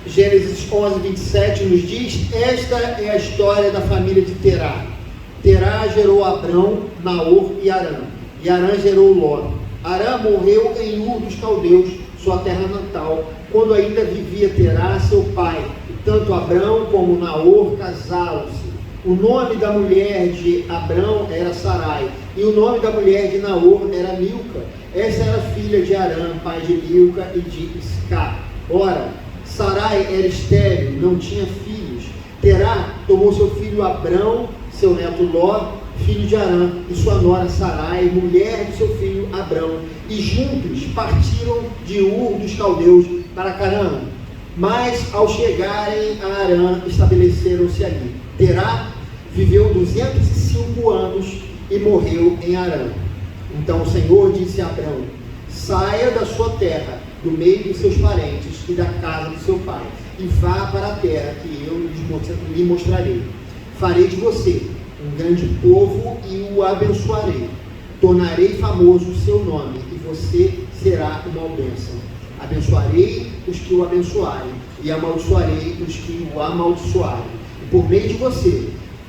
Gênesis 11, 27 nos diz: esta é a história da família de Terá. Terá gerou Abrão, Naor e Harã. E Harã gerou Ló. Harã morreu em Ur dos Caldeus, sua terra natal, quando ainda vivia Terá, seu pai. Tanto Abrão como Naor casaram-se. O nome da mulher de Abrão era Sarai, e o nome da mulher de Naor era Milca. Essa era filha de Harã, pai de Milca e de Isca. Ora, Sarai era estéril, não tinha filhos. Terá tomou seu filho Abrão, seu neto Ló, filho de Harã, e sua nora Sarai, mulher de seu filho Abrão, e juntos partiram de Ur dos Caldeus para Canaã. Mas ao chegarem a Harã, estabeleceram-se ali. Terá viveu 205 anos e morreu em Harã. Então o Senhor disse a Abrão: saia da sua terra, do meio dos seus parentes e da casa do seu pai, e vá para a terra que eu lhe mostrarei. Farei de você um grande povo e o abençoarei. Tornarei famoso o seu nome, e você será uma bênção. Abençoarei os que o abençoarem, e amaldiçoarei os que o amaldiçoarem. E por meio de você,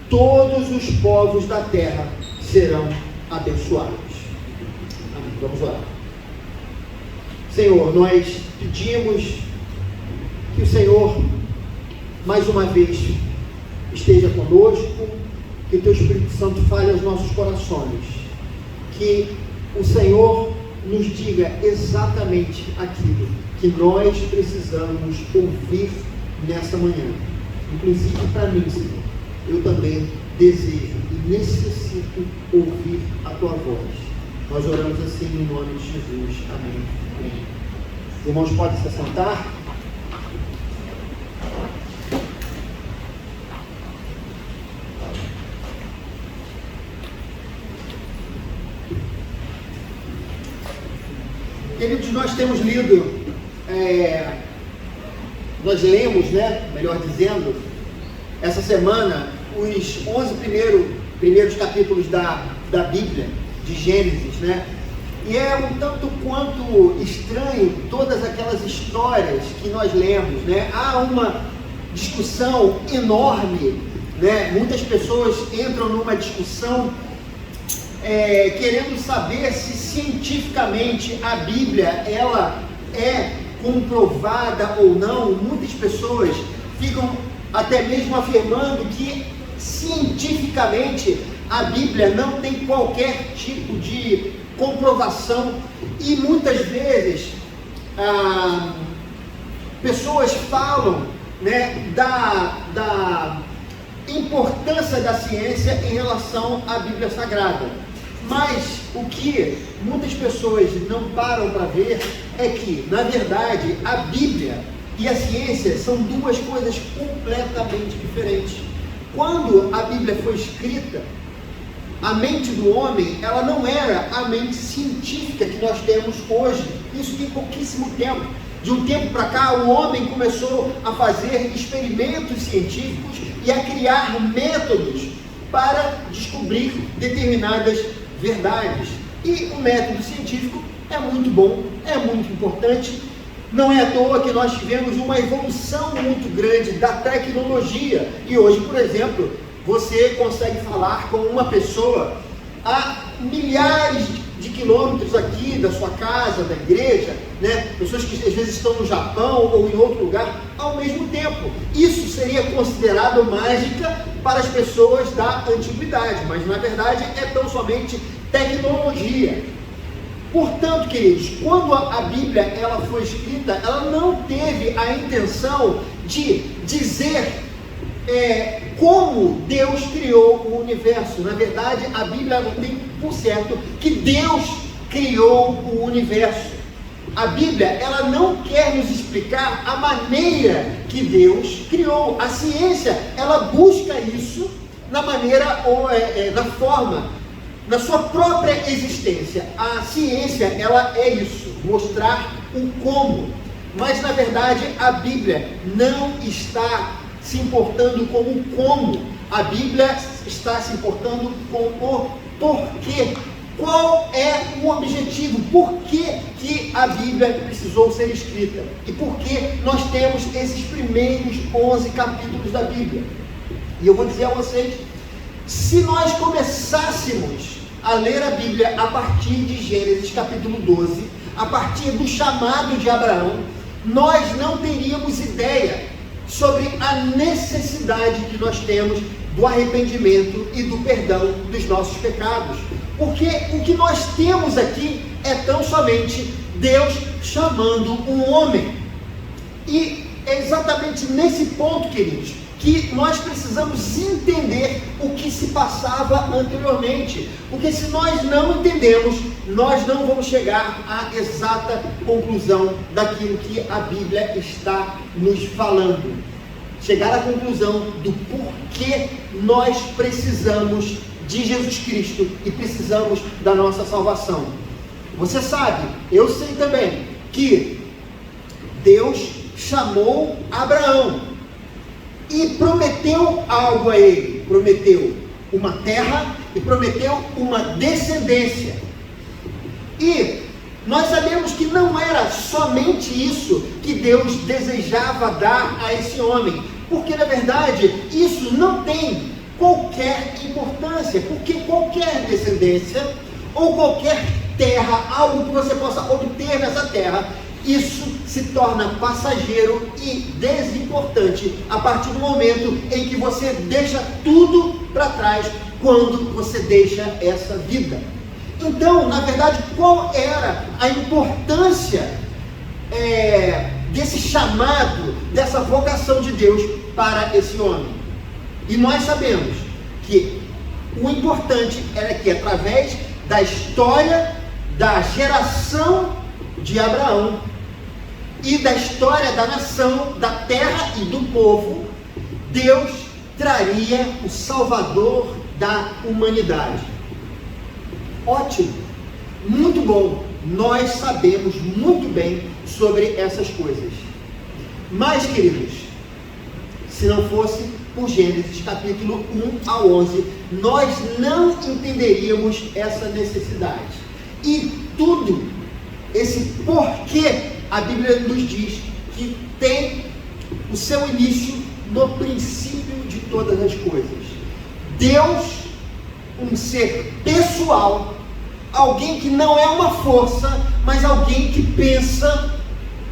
todos os povos da terra serão abençoados. Amém. Vamos orar. Senhor, nós pedimos que o Senhor, mais uma vez, esteja conosco, que o Teu Espírito Santo fale aos nossos corações, que o Senhor nos diga exatamente aquilo que nós precisamos ouvir nessa manhã. Inclusive para mim, Senhor, eu também desejo e necessito ouvir a Tua voz. Nós oramos assim em nome de Jesus. Amém. Amém. Os irmãos podem se assentar. Queridos, nós temos lido, nós lemos, melhor dizendo, essa semana, os 11 primeiros capítulos da Bíblia, de Gênesis, e é um tanto quanto estranho todas aquelas histórias que nós lemos, Há uma discussão enorme, Muitas pessoas entram numa discussão querendo saber se cientificamente a Bíblia ela é comprovada ou não. Muitas pessoas ficam até mesmo afirmando que cientificamente a Bíblia não tem qualquer tipo de comprovação, e muitas vezes pessoas falam da importância da ciência em relação à Bíblia Sagrada. Mas o que muitas pessoas não param para ver é que, na verdade, a Bíblia e a ciência são duas coisas completamente diferentes. Quando a Bíblia foi escrita, a mente do homem, ela não era a mente científica que nós temos hoje. Isso tem pouquíssimo tempo. De um tempo para cá, o homem começou a fazer experimentos científicos e a criar métodos para descobrir determinadas verdades. E o método científico é muito bom, é muito importante. Não é à toa que nós tivemos uma evolução muito grande da tecnologia. E hoje, por exemplo, você consegue falar com uma pessoa a milhares de quilômetros aqui da sua casa, da igreja, Pessoas que às vezes estão no Japão ou em outro lugar ao mesmo tempo. Isso seria considerado mágica para as pessoas da antiguidade, mas na verdade é tão somente tecnologia. Portanto, queridos, quando a Bíblia ela foi escrita, ela não teve a intenção de dizer como Deus criou o universo. Na verdade, a Bíblia não tem por certo que Deus criou o universo. A Bíblia, ela não quer nos explicar a maneira que Deus criou. A ciência, ela busca isso na maneira ou na forma, na sua própria existência. A ciência, ela é isso, mostrar o como. Mas, na verdade, a Bíblia não está se importando com o como. A Bíblia está se importando com o porquê. Qual é o objetivo? Por que a Bíblia precisou ser escrita? E por que nós temos esses primeiros 11 capítulos da Bíblia? E eu vou dizer a vocês, se nós começássemos a ler a Bíblia a partir de Gênesis capítulo 12, a partir do chamado de Abraão, nós não teríamos ideia sobre a necessidade que nós temos do arrependimento e do perdão dos nossos pecados. Porque o que nós temos aqui é tão somente Deus chamando um homem. E é exatamente nesse ponto, queridos, que nós precisamos entender o que se passava anteriormente. Porque se nós não entendemos, nós não vamos chegar à exata conclusão daquilo que a Bíblia está nos falando. Chegar à conclusão do porquê nós precisamos de Jesus Cristo e precisamos da nossa salvação. Você sabe, eu sei também, que Deus chamou Abraão e prometeu algo a ele. Prometeu uma terra e prometeu uma descendência. E nós sabemos que não era somente isso que Deus desejava dar a esse homem, porque na verdade isso não tem qualquer importância, porque qualquer descendência ou qualquer terra, algo que você possa obter nessa terra, isso se torna passageiro e desimportante a partir do momento em que você deixa tudo para trás, quando você deixa essa vida. Então, na verdade, qual era a importância desse chamado, dessa vocação de Deus para esse homem? E nós sabemos que o importante era que, através da história da geração de Abraão e da história da nação, da terra e do povo, Deus traria o Salvador da humanidade. Ótimo, muito bom, nós sabemos muito bem sobre essas coisas. Mas, queridos, se não fosse por Gênesis capítulo 1 a 11, nós não entenderíamos essa necessidade. E tudo, esse porquê, a Bíblia nos diz que tem o seu início no princípio de todas as coisas. Deus, um ser pessoal, alguém que não é uma força, mas alguém que pensa,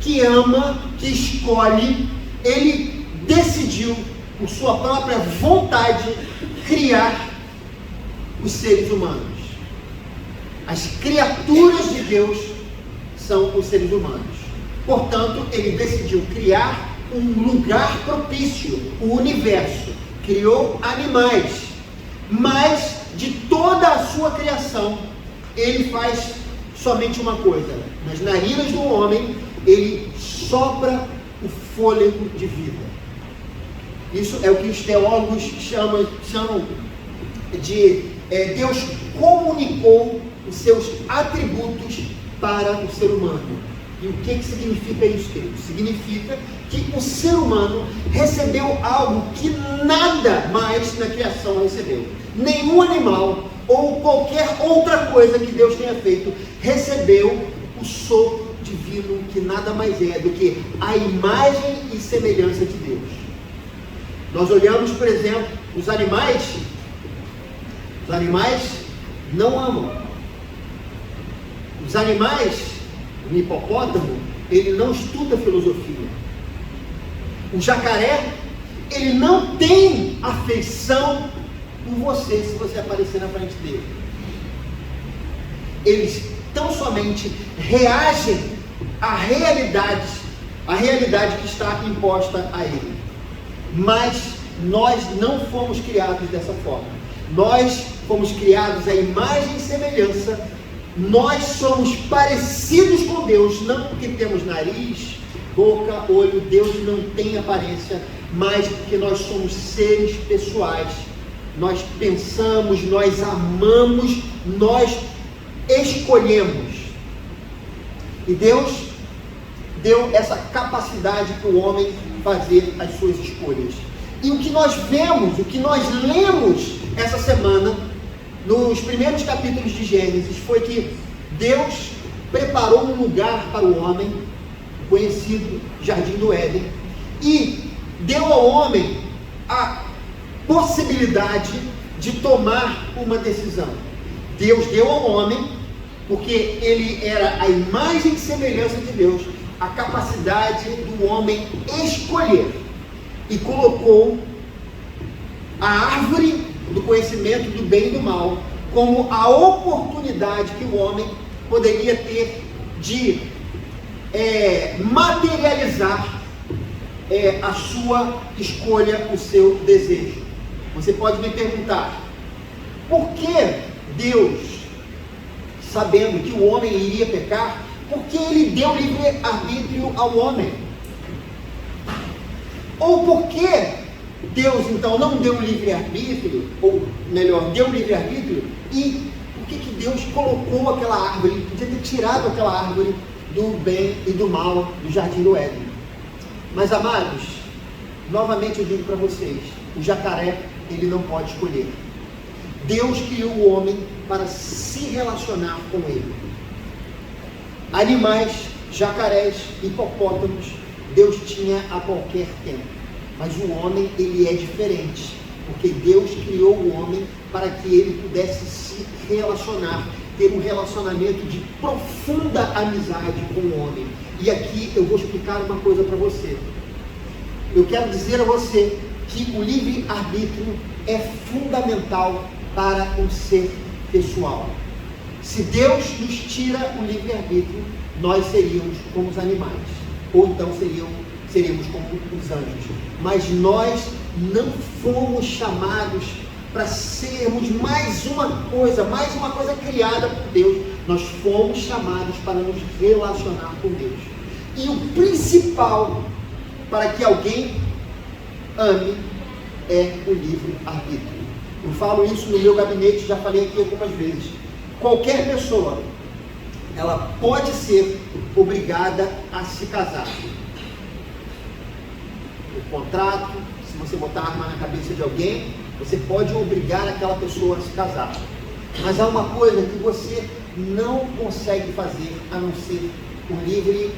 que ama, que escolhe, ele decidiu, por sua própria vontade, criar os seres humanos. As criaturas de Deus são os seres humanos. Portanto, ele decidiu criar um lugar propício, o universo. Criou animais, mas de toda a sua criação, ele faz somente uma coisa: nas narinas do homem, ele sopra o fôlego de vida. Isso é o que os teólogos chamam de Deus comunicou os seus atributos para o ser humano. E o que significa isso, querido? Significa que o ser humano recebeu algo que nada mais na criação recebeu. Nenhum animal ou qualquer outra coisa que Deus tenha feito recebeu o sopro divino, que nada mais é do que a imagem e semelhança de Deus. Nós olhamos, por exemplo, os animais não amam. Os animais, o hipopótamo, ele não estuda filosofia. O jacaré, ele não tem afeição por você se você aparecer na frente dele. Eles tão somente reagem à realidade que está imposta a ele. Mas nós não fomos criados dessa forma. Nós fomos criados à imagem e semelhança. Nós somos parecidos com Deus, não porque temos nariz, boca, olho. Deus não tem aparência, mas porque nós somos seres pessoais. Nós pensamos, nós amamos, nós escolhemos. E Deus deu essa capacidade para o homem fazer as suas escolhas. E o que nós vemos, o que nós lemos essa semana, nos primeiros capítulos de Gênesis foi que Deus preparou um lugar para o homem, conhecido Jardim do Éden, e deu ao homem a possibilidade de tomar uma decisão. Deus deu ao homem, porque ele era a imagem e semelhança de Deus, a capacidade do homem escolher, e colocou a árvore do conhecimento do bem e do mal como a oportunidade que o homem poderia ter de materializar a sua escolha, o seu desejo. Você pode me perguntar, por que Deus, sabendo que o homem iria pecar, por que ele deu livre-arbítrio ao homem? Ou por que Deus, então, não deu livre-arbítrio, ou melhor, deu livre-arbítrio, e por que Deus colocou aquela árvore, podia ter tirado aquela árvore do bem e do mal do Jardim do Éden? Mas, amados, novamente eu digo para vocês, o jacaré, ele não pode escolher. Deus criou o homem para se relacionar com ele. Animais, jacarés, hipopótamos, Deus tinha a qualquer tempo. Mas o homem, ele é diferente, porque Deus criou o homem para que ele pudesse se relacionar, ter um relacionamento de profunda amizade com o homem. E aqui eu vou explicar uma coisa para você. Eu quero dizer a você que o livre-arbítrio é fundamental para um ser pessoal. Se Deus nos tira o livre-arbítrio, nós seríamos como os animais, ou então seríamos como os anjos. Mas nós não fomos chamados para sermos mais uma coisa criada por Deus. Nós fomos chamados para nos relacionar com Deus. E o principal para que alguém ame é o livre-arbítrio. Eu falo isso no meu gabinete, já falei aqui algumas vezes. Qualquer pessoa, ela pode ser obrigada a se casar. O contrato, se você botar arma na cabeça de alguém, você pode obrigar aquela pessoa a se casar. Mas há uma coisa que você não consegue fazer, a não ser por livre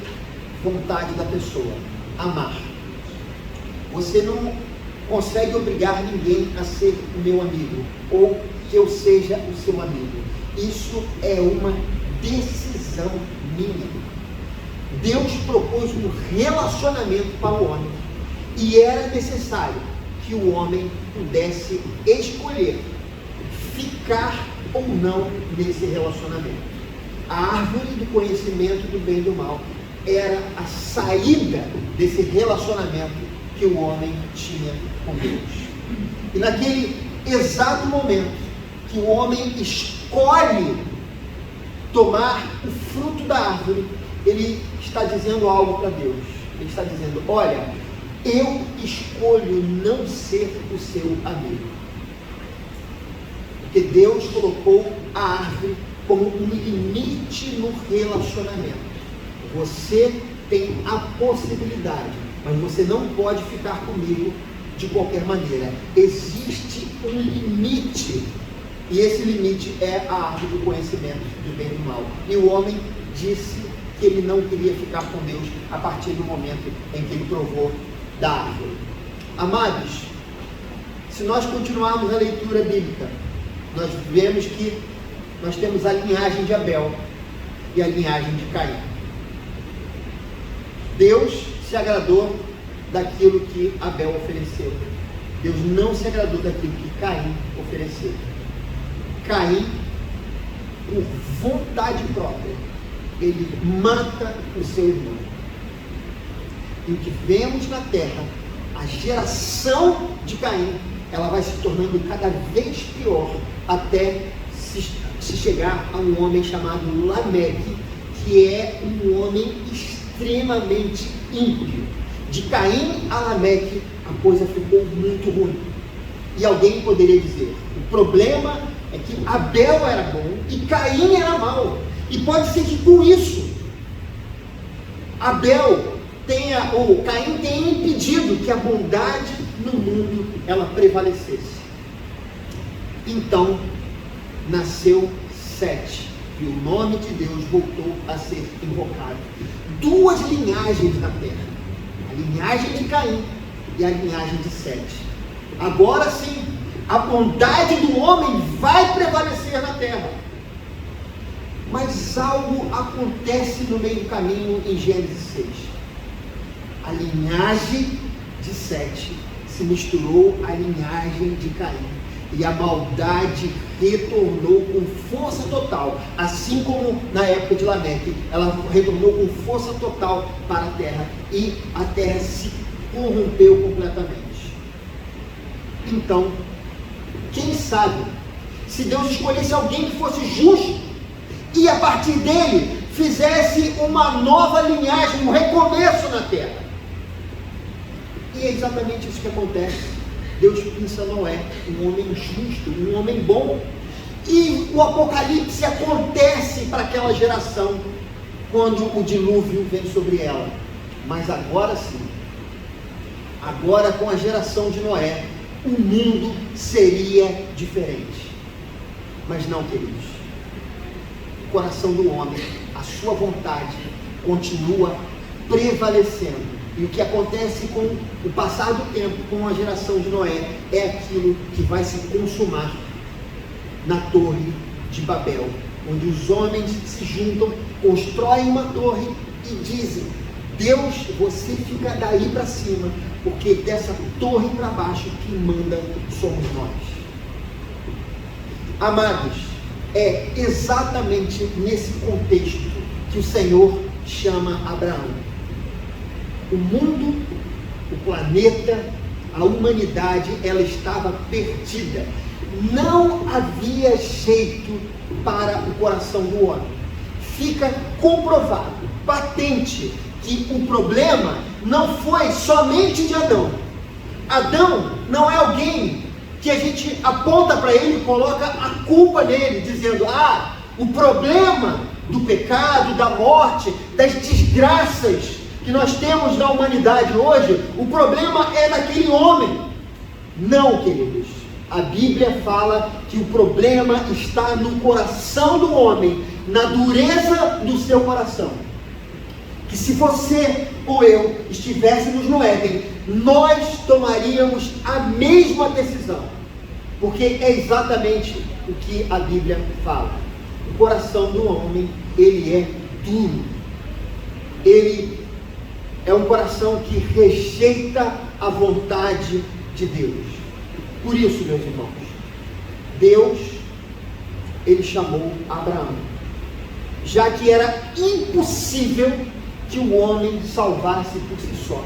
vontade da pessoa: amar. Você não consegue obrigar ninguém a ser o meu amigo, ou que eu seja o seu amigo. Isso é uma decisão minha. Deus propôs um relacionamento para o homem, e era necessário que o homem pudesse escolher ficar ou não nesse relacionamento. A árvore do conhecimento do bem e do mal era a saída desse relacionamento que o homem tinha com Deus. E naquele exato momento que o homem escolhe tomar o fruto da árvore, ele está dizendo algo para Deus. Ele está dizendo: olha, eu escolho não ser o seu amigo. Porque Deus colocou a árvore como um limite no relacionamento. Você tem a possibilidade, mas você não pode ficar comigo de qualquer maneira. Existe um limite, e esse limite é a árvore do conhecimento do bem e do mal. E o homem disse que ele não queria ficar com Deus a partir do momento em que ele provou da árvore. Amados, se nós continuarmos a leitura bíblica, nós vemos que nós temos a linhagem de Abel e a linhagem de Caim. Deus se agradou daquilo que Abel ofereceu. Deus não se agradou daquilo que Caim ofereceu. Caim, por vontade própria, ele mata o seu irmão. E o que vemos na terra, a geração de Caim, ela vai se tornando cada vez pior, até se chegar a um homem chamado Lameque, que é um homem extremamente ímpio. De Caim a Lameque, a coisa ficou muito ruim. E alguém poderia dizer: o problema é que Abel era bom e Caim era mau. E pode ser que com isso Caim tenha impedido que a bondade no mundo ela prevalecesse. Então nasceu Sete, e o nome de Deus voltou a ser invocado. Duas linhagens na terra, a linhagem de Caim e a linhagem de Sete. Agora sim, a bondade do homem vai prevalecer na terra. Mas algo acontece no meio do caminho em Gênesis 6. A linhagem de Sete se misturou à linhagem de Caim. E a maldade retornou com força total, assim como na época de Lameque, ela retornou com força total para a terra, e a terra se corrompeu completamente. Então, quem sabe, se Deus escolhesse alguém que fosse justo, e a partir dele fizesse uma nova linhagem, um recomeço na terra. E é exatamente isso que acontece. Deus pensa Noé, um homem justo, um homem bom. E o Apocalipse acontece para aquela geração, quando o dilúvio vem sobre ela. Mas agora sim, agora com a geração de Noé, o mundo seria diferente. Mas não, queridos. O coração do homem, a sua vontade, continua prevalecendo. E o que acontece com o passar do tempo, com a geração de Noé, é aquilo que vai se consumar na Torre de Babel, onde os homens se juntam, constroem uma torre e dizem: Deus, você fica daí para cima, porque dessa torre para baixo quem manda somos nós. Amados, é exatamente nesse contexto que o Senhor chama Abraão. O mundo, o planeta, a humanidade, ela estava perdida. Não havia jeito para o coração do homem. Fica comprovado, patente, que o problema não foi somente de Adão. Adão não é alguém que a gente aponta para ele e coloca a culpa nele, dizendo: o problema do pecado, da morte, das desgraças que nós temos na humanidade hoje, o problema é daquele homem. Não, queridos. A Bíblia fala que o problema está no coração do homem, na dureza do seu coração. Que se você ou eu estivéssemos no Éden, nós tomaríamos a mesma decisão. Porque é exatamente o que a Bíblia fala. O coração do homem, ele é duro. Ele é um coração que rejeita a vontade de Deus. Por isso, meus irmãos, Deus, ele chamou Abraão, já que era impossível que o homem salvasse por si só,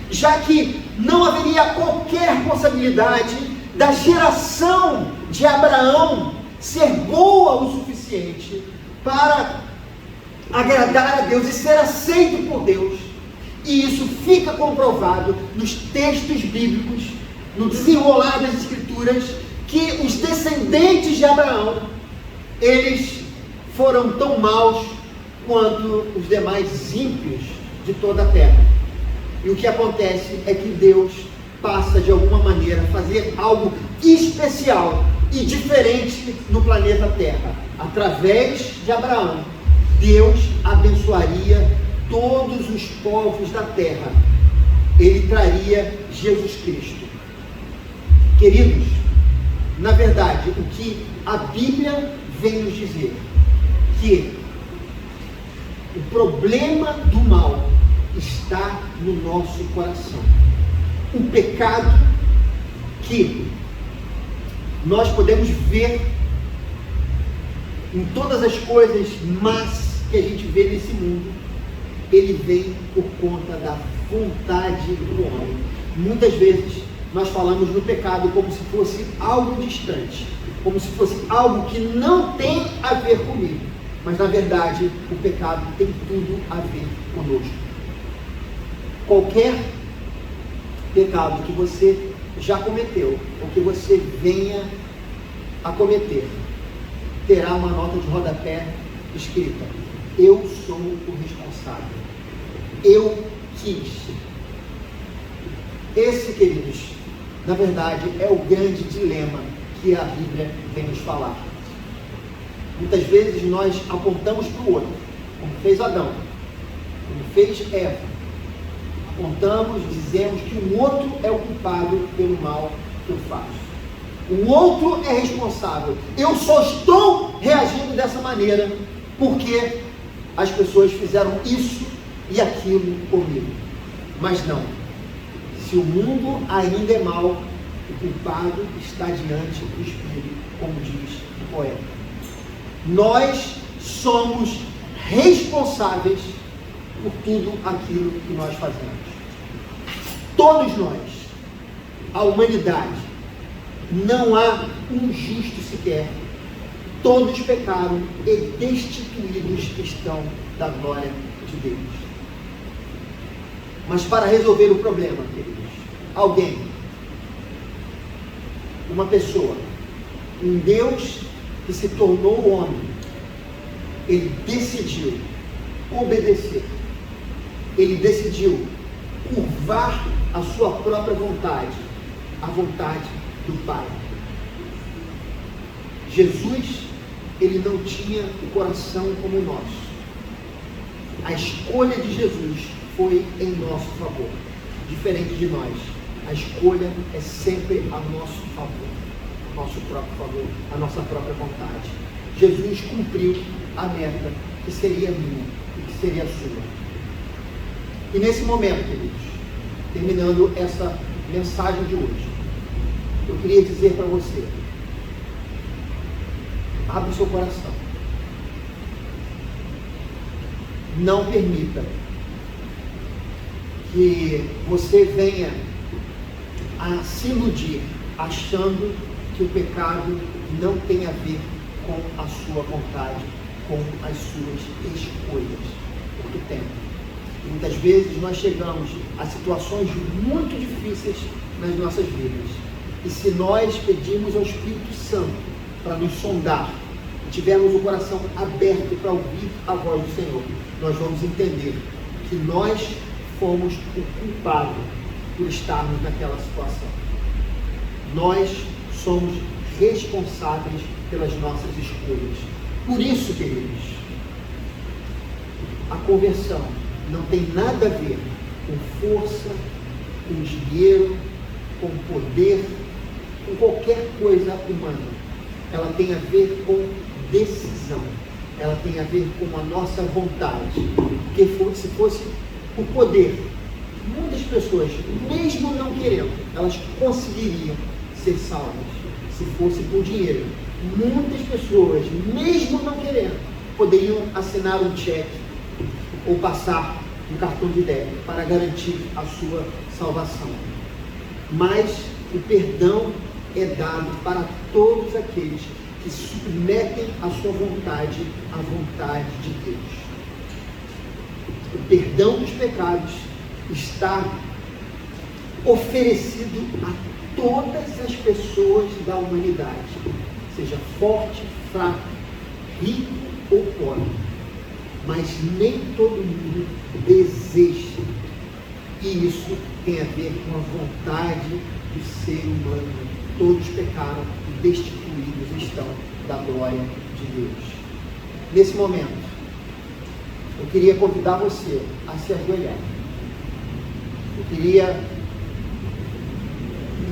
já que não haveria qualquer possibilidade da geração de Abraão ser boa o suficiente para agradar a Deus e ser aceito por Deus. E isso fica comprovado nos textos bíblicos, no desenrolar das Escrituras, que os descendentes de Abraão, eles foram tão maus quanto os demais ímpios de toda a terra. E o que acontece é que Deus passa de alguma maneira a fazer algo especial e diferente no planeta Terra. Através de Abraão, Deus abençoaria todos os povos da terra. Ele traria Jesus Cristo. Queridos, na verdade, o que a Bíblia vem nos dizer, que o problema do mal está no nosso coração. O pecado que nós podemos ver em todas as coisas más que a gente vê nesse mundo, ele vem por conta da vontade do homem. Muitas vezes nós falamos no pecado como se fosse algo distante, como se fosse algo que não tem a ver comigo, mas na verdade o pecado tem tudo a ver conosco. Qualquer pecado que você já cometeu, ou que você venha a cometer, terá uma nota de rodapé escrita: eu sou o responsável, eu quis. Esse, queridos, na verdade é o grande dilema que a Bíblia vem nos falar. Muitas vezes nós apontamos para o outro, como fez Adão, como fez Eva. Apontamos, dizemos que o outro é o culpado pelo mal que eu faço. O outro é responsável. Eu só estou reagindo dessa maneira porque as pessoas fizeram isso e aquilo comigo. Mas não. Se o mundo ainda é mau, o culpado está diante do Espírito, como diz o poeta. Nós somos responsáveis por tudo aquilo que nós fazemos. Todos nós, a humanidade, não há um justo sequer. Todos pecaram e destituídos estão da glória de Deus. Mas para resolver o problema, queridos, alguém, uma pessoa, um Deus que se tornou homem, ele decidiu obedecer. Ele decidiu curvar a sua própria vontade, a vontade do Pai. Jesus, ele não tinha o coração como o nosso. A escolha de Jesus foi em nosso favor. Diferente de nós, a escolha é sempre a nosso favor, nosso próprio favor, a nossa própria vontade. Jesus cumpriu a meta que seria minha e que seria sua. E nesse momento, queridos, terminando essa mensagem de hoje, eu queria dizer para você: abra o seu coração. Não permita que você venha a se iludir achando que o pecado não tem a ver com a sua vontade, com as suas escolhas, porque tem. Muitas vezes nós chegamos a situações muito difíceis nas nossas vidas, e se nós pedirmos ao Espírito Santo para nos sondar, e tivermos o coração aberto para ouvir a voz do Senhor, nós vamos entender que nós fomos o culpado por estarmos naquela situação. Nós somos responsáveis pelas nossas escolhas. Por isso, queridos, a conversão não tem nada a ver com força, com dinheiro, com poder, com qualquer coisa humana. Ela tem a ver com decisão. Ela tem a ver com a nossa vontade. Porque se fosse o poder, muitas pessoas, mesmo não querendo, elas conseguiriam ser salvas. Se fosse por dinheiro, muitas pessoas, mesmo não querendo, poderiam assinar um cheque ou passar um cartão de débito para garantir a sua salvação. Mas o perdão é dado para todos aqueles que submetem a sua vontade à vontade de Deus. O perdão dos pecados está oferecido a todas as pessoas da humanidade, seja forte, fraco, rico ou pobre, mas nem todo mundo deseja. E isso tem a ver com a vontade do ser humano. Todos pecaram e destituídos estão da glória de Deus. Nesse momento, eu queria convidar você a se ajoelhar. Eu queria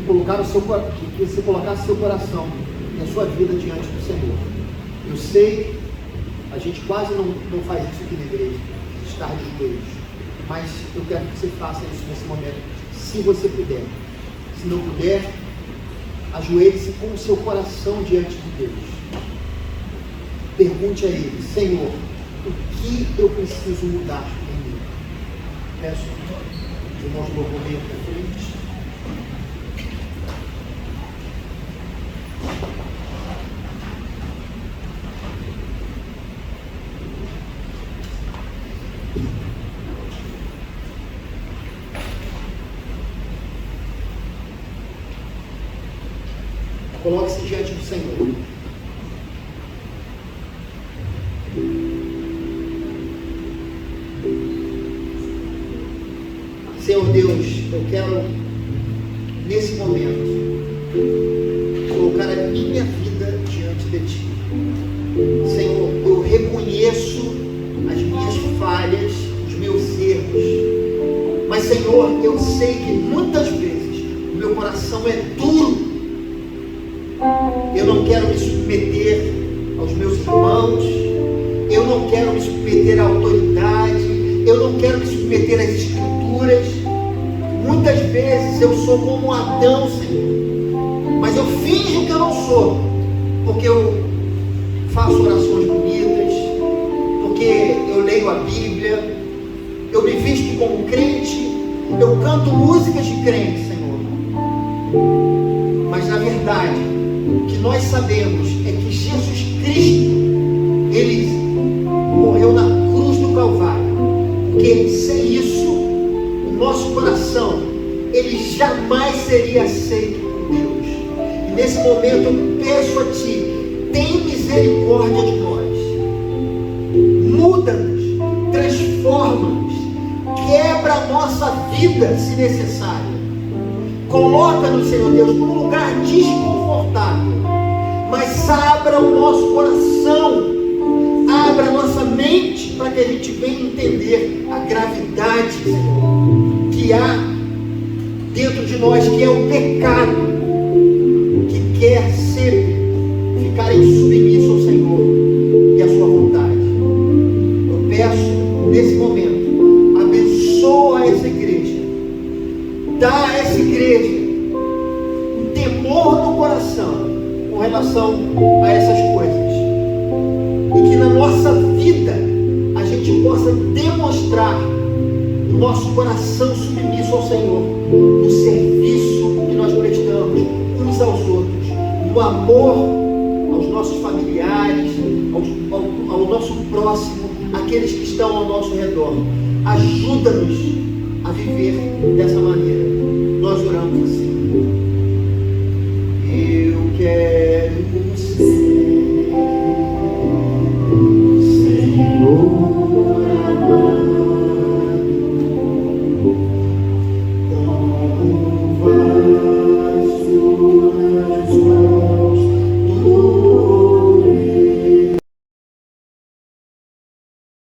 que você colocasse seu coração e a sua vida diante do Senhor. Eu sei, a gente quase não faz isso aqui na igreja, estar de joelhos, mas eu quero que você faça isso nesse momento, se você puder. Se não puder, ajoelhe-se com o seu coração diante de Deus. Pergunte a Ele: Senhor, o que eu preciso mudar em mim? Peço os irmãos do louvor venham para frente. Coloque-se diante do Senhor. Senhor Deus, eu quero, nesse momento, colocar a minha vida diante de Ti. Senhor, eu sei que muitas vezes o meu coração é duro. Eu não quero me submeter aos meus irmãos, eu não quero me submeter à autoridade, eu não quero me submeter às escrituras. Muitas vezes eu sou como Adão, Senhor, mas eu finjo que eu não sou, porque eu faço orações bonitas, porque eu leio a Bíblia, eu me visto como crente, eu canto músicas de crente, Senhor. Mas na verdade, o que nós sabemos é que Jesus Cristo, Ele morreu na cruz do Calvário, porque sem isso, o nosso coração, ele jamais seria aceito por Deus. E nesse momento eu peço a Ti, tem misericórdia de nós, muda-nos, transforma-nos, quebra a nossa vida se necessário, coloca-nos, Senhor Deus, num lugar desconfortável, mas abra o nosso coração, abra a nossa mente, para que a gente venha entender a gravidade, Senhor, que há dentro de nós, que é o pecado, que quer sempre ficar em submisso ao Senhor e à sua vontade. Eu peço nesse momento, abençoa essa igreja, dá a essa igreja um temor no coração com relação a essas coisas, e que na nossa vida a gente possa demonstrar o nosso coração submisso ao Senhor, no serviço que nós prestamos uns aos outros, no amor aos nossos familiares, ao nosso próximo, aqueles que estão ao nosso redor. Ajuda-nos a viver dessa maneira.